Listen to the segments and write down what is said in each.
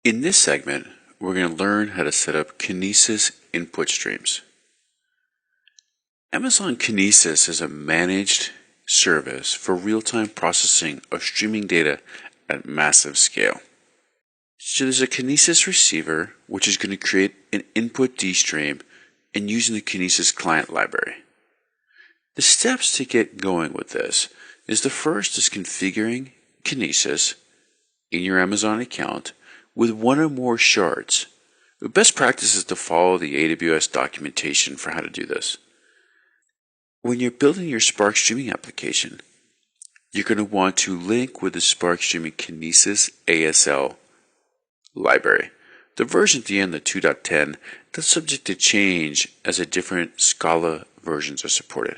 In this segment, we're going to learn how to set up Kinesis input streams. Amazon Kinesis is a managed service for real-time processing of streaming data at massive scale. So there's a Kinesis receiver, which is going to create an input D stream and using the Kinesis client library. The steps to get going with this is the first is configuring Kinesis in your Amazon account with one or more shards. The best practice is to follow the AWS documentation for how to do this. When you're building your Spark streaming application, you're going to want to link with the Spark streaming Kinesis ASL library. The version at the end, the 2.10, that's subject to change as the different Scala versions are supported.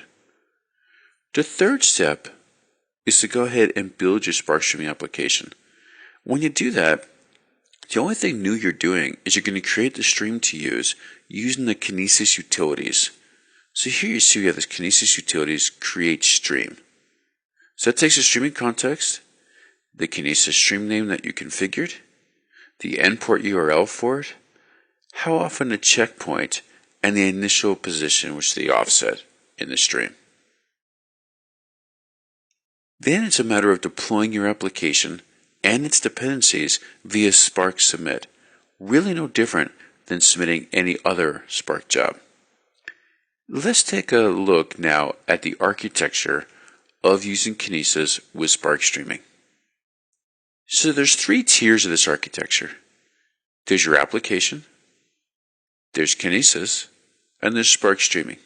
The third step is to go ahead and build your Spark streaming application. When you do that, the only thing new you're doing is you're going to create the stream to use using the Kinesis utilities. So here you see we have this Kinesis utilities create stream. So that takes a streaming context, the Kinesis stream name that you configured, the endpoint URL for it, how often a checkpoint, and the initial position, which is the offset in the stream. Then it's a matter of deploying your application and its dependencies via Spark Submit. Really no different than submitting any other Spark job. Let's take a look now at the architecture of using Kinesis with Spark streaming. So there's three tiers of this architecture. There's your application, there's Kinesis, and there's Spark streaming.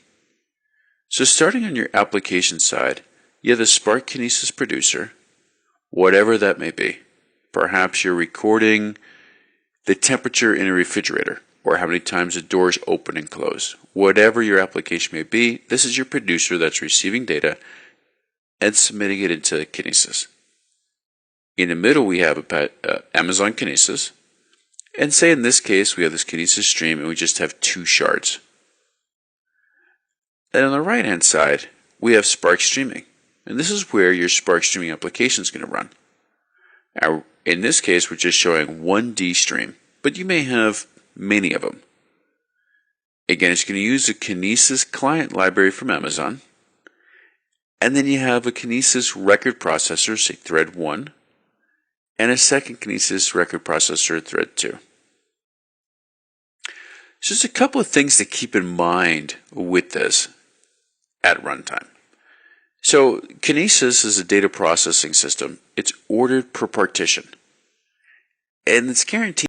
So starting on your application side, you have the Spark Kinesis producer, whatever that may be. Perhaps you're recording the temperature in a refrigerator, or how many times the doors open and close. Whatever your application may be, this is your producer that's receiving data and submitting it into Kinesis. In the middle, we have Amazon Kinesis. And say in this case, we have this Kinesis stream and we just have two shards. And on the right-hand side, we have Spark streaming. And this is where your Spark streaming application is going to run. Now, in this case, we're just showing one D stream, but you may have many of them. Again, it's going to use the Kinesis client library from Amazon. And then you have a Kinesis record processor, say thread 1, and a second Kinesis record processor, thread 2. So there's a couple of things to keep in mind with this at runtime. So Kinesis is a data processing system. It's ordered per partition. And it's guaranteed